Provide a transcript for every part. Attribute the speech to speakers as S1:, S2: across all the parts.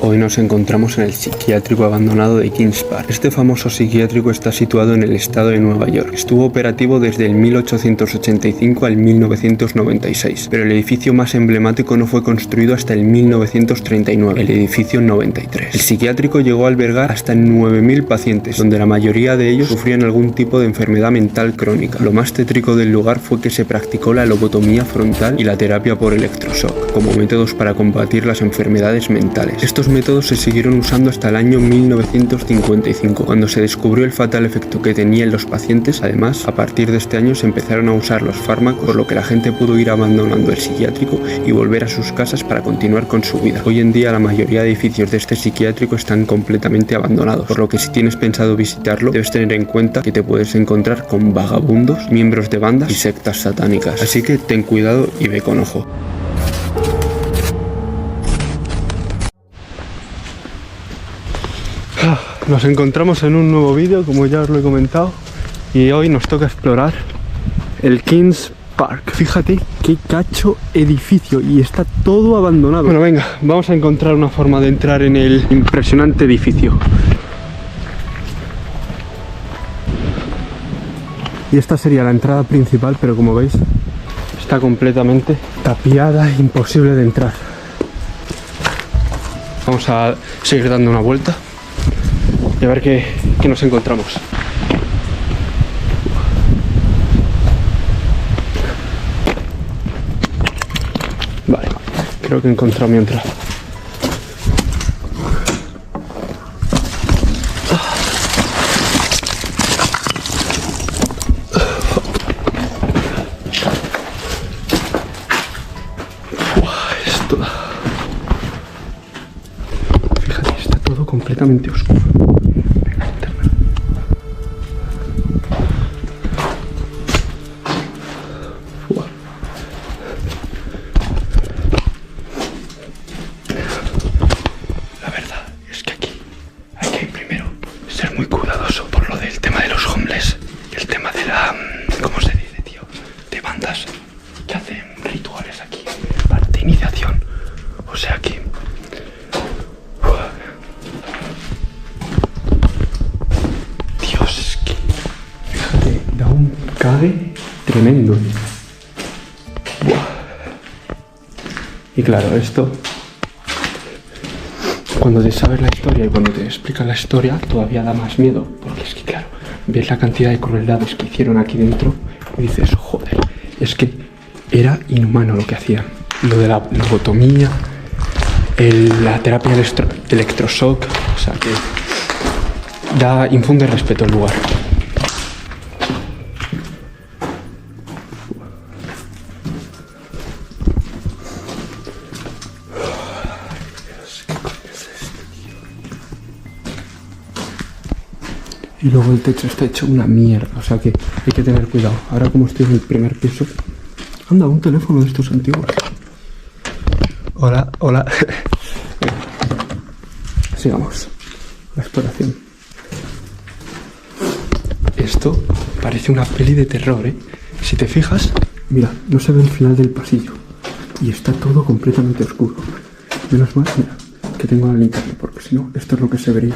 S1: Hoy nos encontramos en el psiquiátrico abandonado de Kings Park. Este famoso psiquiátrico está situado en el estado de Nueva York. Estuvo operativo desde el 1885 al 1996, pero el edificio más emblemático no fue construido hasta el 1939, el edificio 93. El psiquiátrico llegó a albergar hasta 9.000 pacientes, donde la mayoría de ellos sufrían algún tipo de enfermedad mental crónica. Lo más tétrico del lugar fue que se practicó la lobotomía frontal y la terapia por electroshock como métodos para combatir las enfermedades mentales. Estos métodos se siguieron usando hasta el año 1955, cuando se descubrió el fatal efecto que tenía en los pacientes. Además, a partir de este año se empezaron a usar los fármacos, por lo que la gente pudo ir abandonando el psiquiátrico y volver a sus casas para continuar con su vida. Hoy en día la mayoría de edificios de este psiquiátrico están completamente abandonados, por lo que si tienes pensado visitarlo, debes tener en cuenta que te puedes encontrar con vagabundos, miembros de bandas y sectas satánicas. Así que ten cuidado y ve con ojo. Nos encontramos en un nuevo vídeo, como ya os lo he comentado, y hoy nos toca explorar el Kings Park. Fíjate qué cacho edificio, y está todo abandonado. Bueno, venga, vamos a encontrar una forma de entrar en el impresionante edificio. Y esta sería la entrada principal, pero como veis está completamente tapiada, imposible de entrar. Vamos a seguir dando una vuelta y a ver qué nos encontramos. Vale, creo que he encontrado mi entrada. Esto... Fíjate, está todo completamente oscuro. Que hacen rituales aquí para de iniciación, o sea que Dios, es que fíjate, da un cague tremendo. Y claro, esto cuando te sabes la historia y cuando te explican la historia todavía da más miedo, porque es que claro, ves la cantidad de crueldades que hicieron aquí dentro y dices, joder, es que era inhumano lo que hacían. Lo de la lobotomía, la terapia electroshock, o sea que infunde respeto al lugar. Y luego el techo está hecho una mierda, o sea que hay que tener cuidado. Ahora como estoy en el primer piso... Anda, un teléfono de estos antiguos. Hola, hola. Sigamos la exploración. Esto parece una peli de terror, ¿eh? Si te fijas, mira, no se ve el final del pasillo. Y está todo completamente oscuro. Menos mal, mira, que tengo la linterna, porque si no, esto es lo que se vería.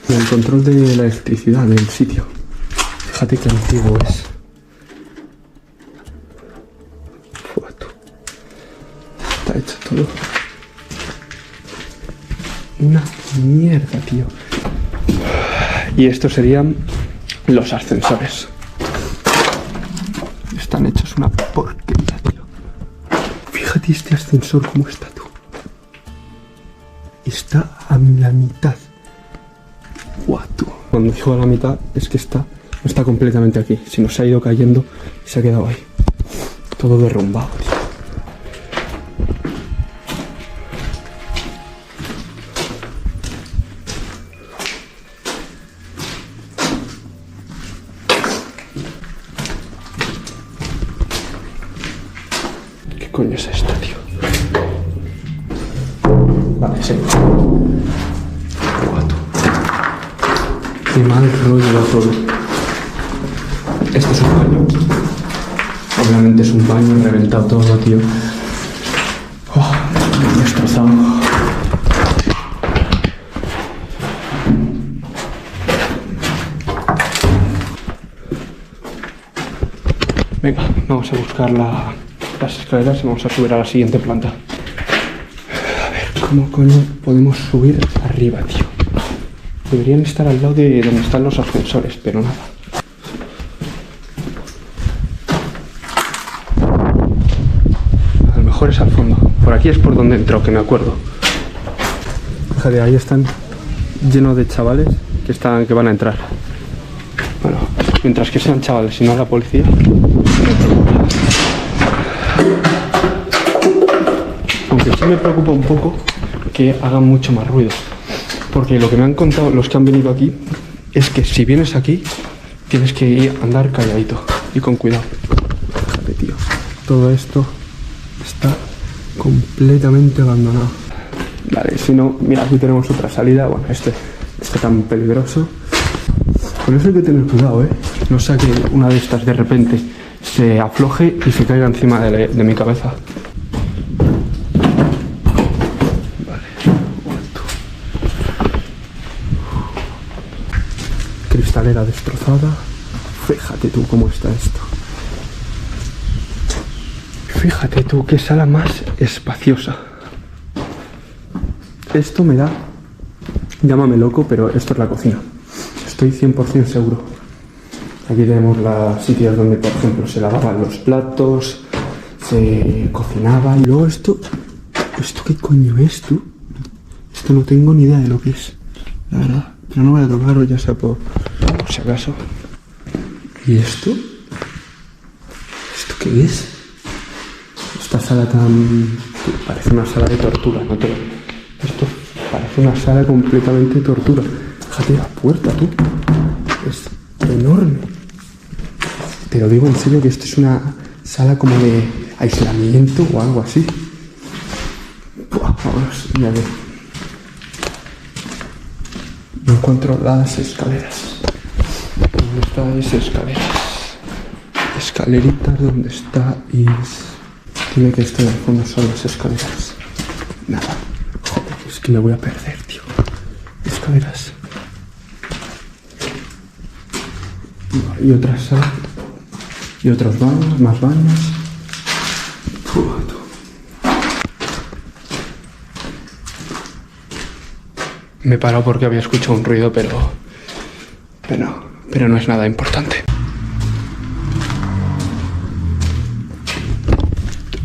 S1: El control de la electricidad del sitio. Fíjate qué antiguo es. Está hecho todo una mierda, tío. Y estos serían los ascensores. Están hechos una porquería, tío. Fíjate este ascensor cómo está, tú. Está a la mitad. Cuando digo a la mitad es que no está completamente aquí, sino se ha ido cayendo y se ha quedado ahí, todo derrumbado, tío. ¿Qué coño es esto, tío? Vale, sí. Qué mal rollo va todo. Esto es un baño. Obviamente es un baño reventado todo, tío. Oh, destrozado. Venga, vamos a buscar las escaleras y vamos a subir a la siguiente planta. A ver, ¿cómo coño podemos subir arriba, tío? Deberían estar al lado de donde están los ascensores, pero nada. A lo mejor es al fondo. Por aquí es por donde entró, que me acuerdo. Fíjate, ahí están llenos de chavales que van a entrar. Bueno, mientras que sean chavales y no la policía, no me preocupa. Aunque sí me preocupa un poco que hagan mucho más ruido. Porque lo que me han contado los que han venido aquí es que si vienes aquí tienes que andar calladito y con cuidado. Fíjate, tío, todo esto está completamente abandonado. Vale, si no, mira, aquí tenemos otra salida. Bueno, este tan peligroso. Con eso hay que tener cuidado, no sea que una de estas de repente se afloje y se caiga encima de mi cabeza. Cristalera destrozada. Fíjate tú cómo está esto. Fíjate tú qué sala más espaciosa. Esto me da... Llámame loco, pero esto es la cocina. Estoy 100% seguro. Aquí tenemos las sitios donde, por ejemplo, se lavaban los platos, se cocinaba. Y luego esto... ¿Esto qué coño es, tú? Esto no tengo ni idea de lo que es, la verdad. Pero no voy a tocarlo, ya sea por si acaso. ¿Y esto? ¿Esto qué es? Esta sala tan... Parece una sala de tortura, ¿no? Esto parece una sala completamente de tortura. Fíjate la puerta, tú. Es enorme. Te lo digo en serio que esto es una sala como de aislamiento o algo así. Vamos, ya ve. No encuentro las escaleras. ¿Dónde estáis escaleras? Escaleritas, ¿dónde estáis? Tiene que estar al fondo, son las escaleras. Nada. Joder, es que me voy a perder, tío. Escaleras. Y otra sala. Y otros baños, más baños. Me he parado porque había escuchado un ruido, pero no es nada importante.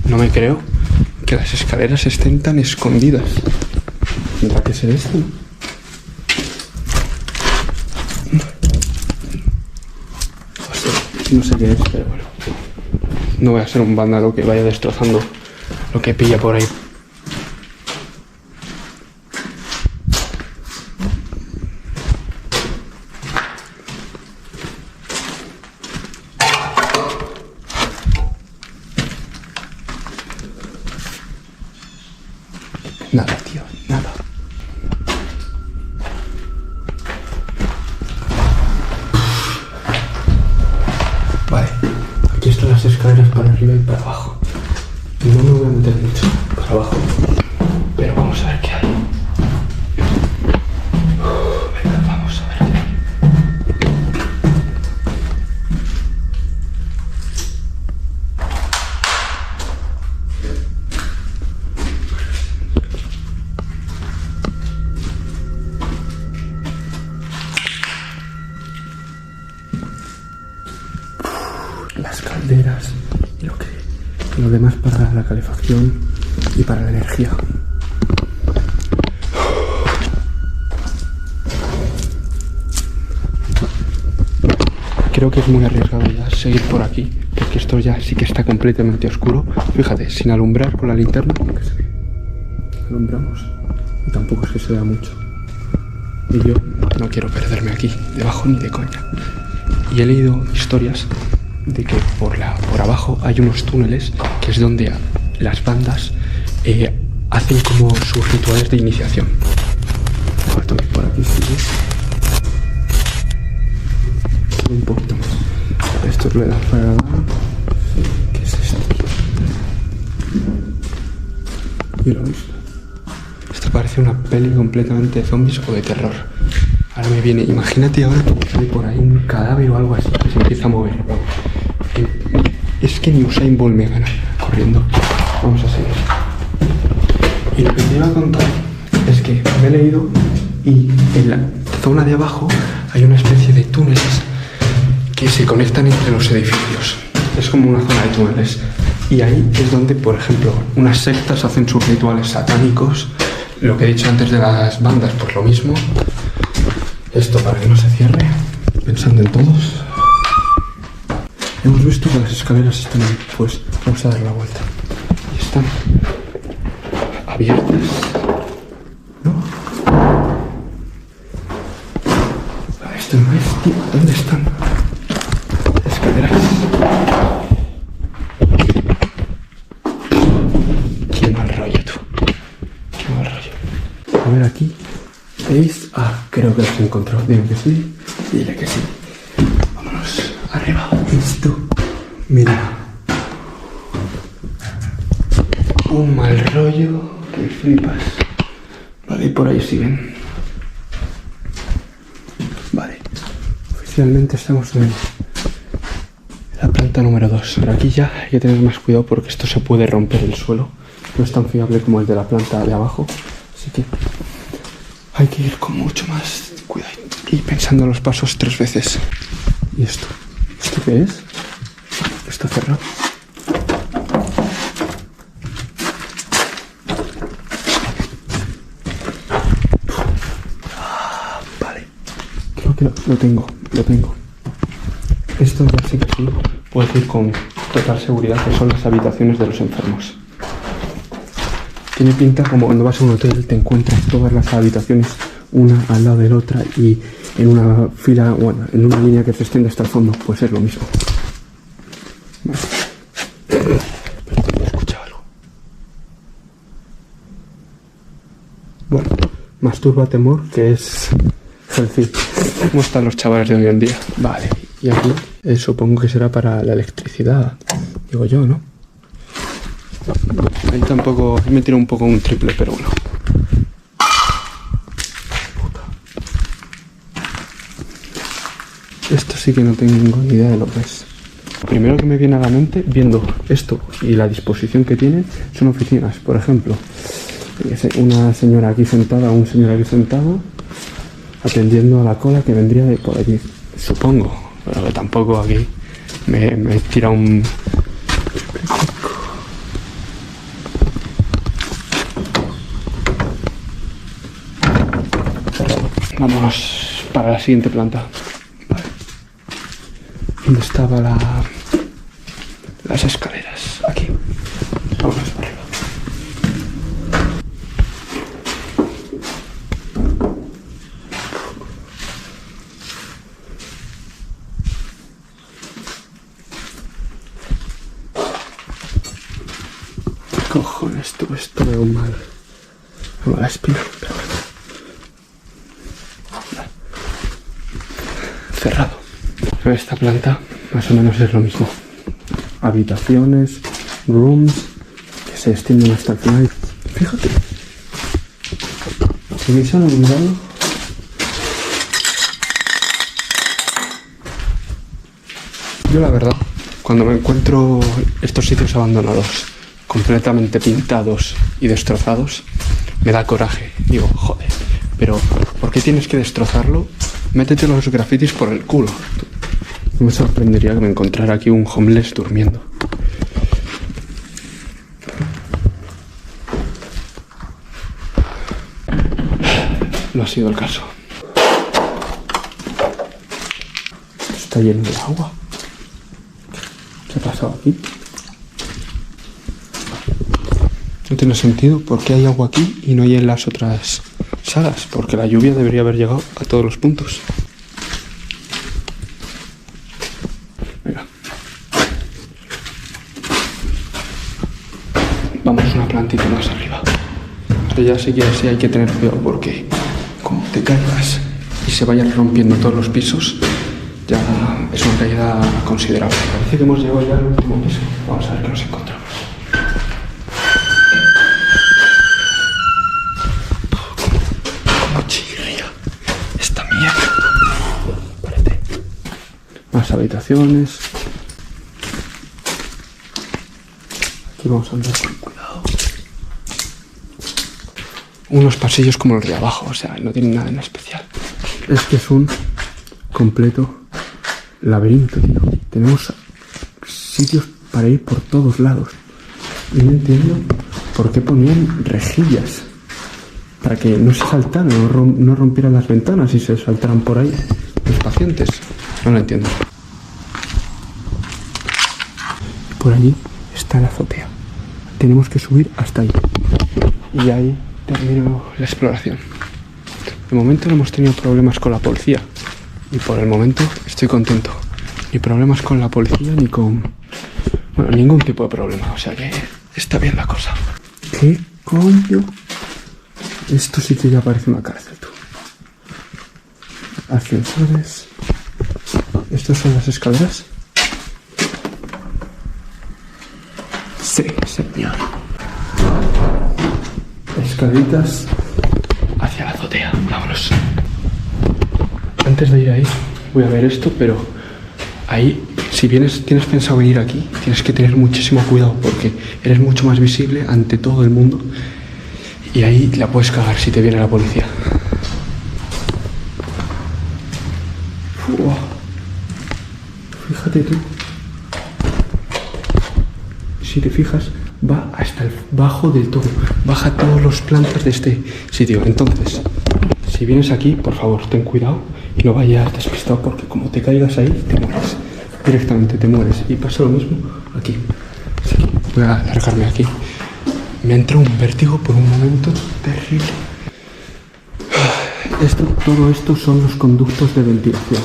S1: No me creo que las escaleras estén tan escondidas. ¿Tendrá que ser esto? No sé qué es, pero bueno. No voy a ser un vándalo que vaya destrozando lo que pilla por ahí. Nada, tío, nada. Vale, aquí están las escaleras para arriba y para abajo. No me voy a meter mucho para abajo, pero vamos a ver qué hay. Venga, vamos a ver qué hay. Las calderas y lo demás para la calefacción y para la energía. Creo que es muy arriesgado ya seguir por aquí, porque esto ya sí que está completamente oscuro. Fíjate, sin alumbrar con la linterna, que se ve. Alumbramos y tampoco es que se vea mucho. Y yo no quiero perderme aquí, debajo ni de coña. Y he leído historias de que por abajo hay unos túneles que es donde las bandas hacen como sus rituales de iniciación. Por aquí sigue. Un poquito más. Esto le das para grabar. aquí lo mismo. Esto parece una peli completamente de zombies o de terror. Ahora me viene, imagínate ahora que hay por ahí un cadáver o algo así que se empieza a mover. Es que ni Usain Bolt me gana corriendo. Vamos a seguir. Y lo que te iba a contar es que me he leído y en la zona de abajo hay una especie de túneles que se conectan entre los edificios. Es como una zona de túneles. Y ahí es donde, por ejemplo, unas sectas hacen sus rituales satánicos. Lo que he dicho antes de las bandas, pues lo mismo. Esto para que no se cierre, pensando en todos. Hemos visto que las escaleras están ahí, pues vamos a dar la vuelta. Y están abiertas, ¿no? Esto no es, tío. ¿Dónde están? Escaleras. Qué mal rollo, tú. Qué mal rollo. A ver aquí. ¿Veis? Ah, creo que los he encontrado. Dime que sí. Dile que sí. Vámonos. Arriba. Esto. Mira. Un mal rollo que flipas. Vale, y por ahí siguen. Vale. Oficialmente estamos en la planta número 2. Pero aquí ya hay que tener más cuidado porque esto se puede romper el suelo. No es tan fiable como el de la planta de abajo. Así que hay que ir con mucho más cuidado y pensando los pasos 3 veces. ¿Y esto? ¿Esto qué es? Está cerrado. Vale. Creo que lo tengo. Esto ya sé que sí. Puedo decir con total seguridad que son las habitaciones de los enfermos. Tiene pinta como cuando vas a un hotel te encuentras todas las habitaciones una al lado de la otra y en una fila, bueno, en una línea que se extiende hasta el fondo. Pues es lo mismo. Vale. Pero he escuchado algo. Bueno, más turba temor que es healthy. ¿Cómo están los chavales de hoy en día? Vale, y aquí supongo que será para la electricidad, digo yo, ¿no? Ahí tampoco, me tiro un poco un triple, pero bueno. Puta. Esto sí que no tengo ni idea de lo que es. Lo primero que me viene a la mente, viendo esto y la disposición que tienen, son oficinas. Por ejemplo, una señora aquí sentada o un señor aquí sentado, atendiendo a la cola que vendría de por allí. Supongo, pero que tampoco aquí me tira un... Vámonos para la siguiente planta. Vale. ¿Dónde estaban las escaleras? Aquí. Vámonos para arriba. ¿Qué cojones? Esto veo mal. Me va la espina, pero bueno. Cerrado. Esta planta más o menos es lo mismo. Habitaciones, rooms, que se extienden hasta el final. Fíjate. Si me han olvidado. Yo la verdad, cuando me encuentro estos sitios abandonados, completamente pintados y destrozados, me da coraje. Digo, joder, pero ¿por qué tienes que destrozarlo? Métete los grafitis por el culo. No me sorprendería que me encontrara aquí un homeless durmiendo. No ha sido el caso. Esto está lleno de agua. ¿Qué ha pasado aquí? No tiene sentido. ¿Por qué hay agua aquí y no hay en las otras salas? Porque la lluvia debería haber llegado a todos los puntos. Venga. Vamos una plantita más arriba. Ahora ya sí hay que tener cuidado porque como te caigas y se vayan rompiendo todos los pisos, ya es una caída considerable. Parece que hemos llegado ya al último piso. Vamos a ver qué nos encontramos. las habitaciones. Aquí vamos a andar con cuidado. Unos pasillos como los de abajo, o sea, no tienen nada en especial. Es que es un completo laberinto, tío. Tenemos sitios para ir por todos lados. Y no entiendo por qué ponían rejillas. Para que no se saltaran, no rompieran las ventanas y se saltaran por ahí los pacientes. No lo entiendo. Por allí está la azotea. Tenemos que subir hasta ahí. Y ahí termino la exploración. De momento no hemos tenido problemas con la policía. Y por el momento estoy contento. Ni problemas con la policía ni con... Bueno, ningún tipo de problema. O sea que está bien la cosa. ¿Qué coño? Esto sí que ya parece una cárcel, tú. Ascensores. ¿Estas son las escaleras? Sí, señor. Escaleritas hacia la azotea. Vámonos. Antes de ir ahí, voy a ver esto, pero ahí, si tienes pensado venir aquí, tienes que tener muchísimo cuidado porque eres mucho más visible ante todo el mundo. Y ahí la puedes cagar si te viene la policía. Wow. Fíjate tú. Si te fijas, va hasta el bajo del todo. Baja todas las plantas de este sitio. Entonces, si vienes aquí, por favor, ten cuidado y no vayas despistado porque como te caigas ahí, te mueres. Directamente te mueres. Y pasa lo mismo aquí. Así que voy a largarme aquí. Me entró un vértigo por un momento terrible. Todo esto son los conductos de ventilación.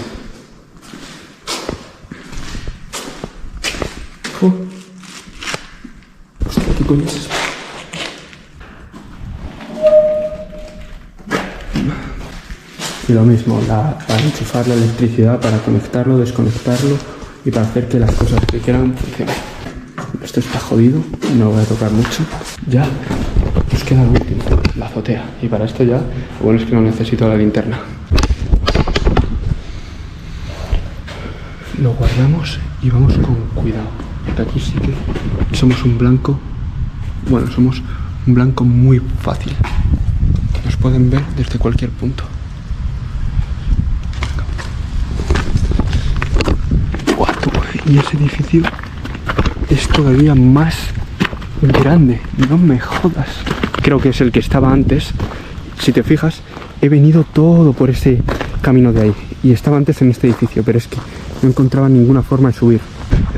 S1: Hostia, ¿qué coño es eso? Y lo mismo, para enchufar la electricidad, para conectarlo, desconectarlo y para hacer que las cosas que quieran funcionen. Esto está jodido, no lo voy a tocar mucho. Ya nos queda el último, la azotea. Y para esto ya, lo bueno es que no necesito la linterna. Lo guardamos y vamos con cuidado. Porque aquí sí que somos un blanco. Bueno, somos un blanco muy fácil. Nos pueden ver desde cualquier punto. Y ese edificio es todavía más grande, no me jodas. Creo que es el que estaba antes. Si te fijas, he venido todo por ese camino de ahí. Y estaba antes en este edificio, pero es que no encontraba ninguna forma de subir.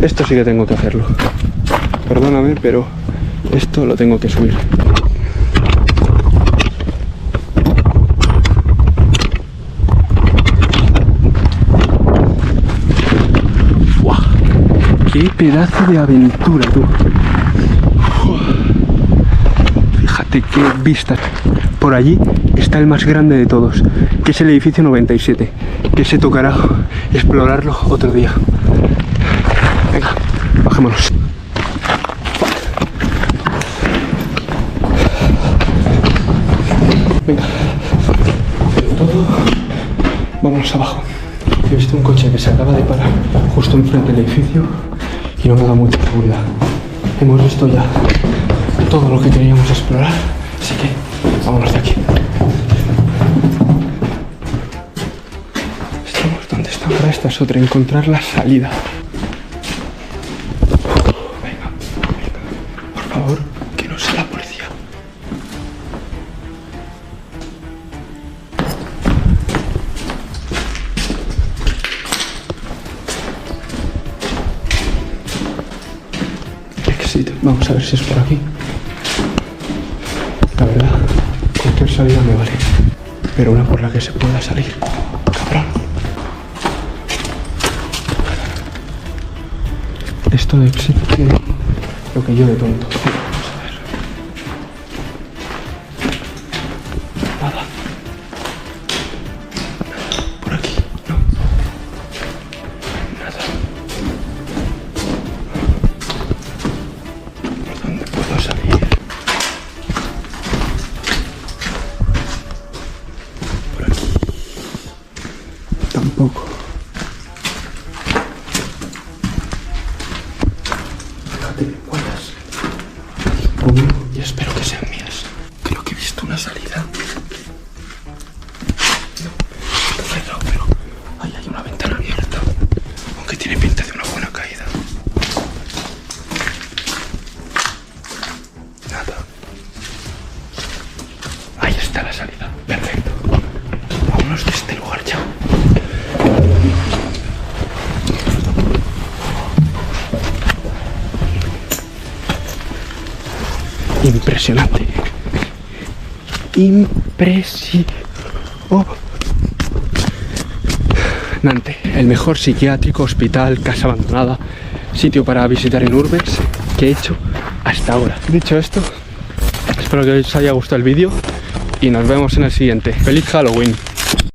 S1: Esto sí que tengo que hacerlo. Perdóname, pero esto lo tengo que subir. ¡Qué pedazo de aventura, tú! Fíjate qué vistas. Por allí está el más grande de todos, que es el edificio 97, que se tocará explorarlo otro día. Venga, bajémonos. Venga, todo. Vámonos abajo. He visto un coche que se acaba de parar justo enfrente del edificio y no me da mucha seguridad. Hemos visto ya todo lo que queríamos explorar, así que vámonos de aquí. Estamos donde está ahora, esta es otra, encontrar la salida. Venga, por favor, que no sea la policía. Vamos a ver si es por aquí. La verdad, cualquier salida me vale. Pero una por la que se pueda salir. Cabrón. Esto de exit tiene lo que yo de tonto. Vamos a ver. Nada. Por aquí, no. Nada. Tampoco. Impresionante. Impresionante. El mejor psiquiátrico, hospital, casa abandonada, sitio para visitar en Urbes que he hecho hasta ahora. Dicho esto, espero que os haya gustado el vídeo y nos vemos en el siguiente. ¡Feliz Halloween!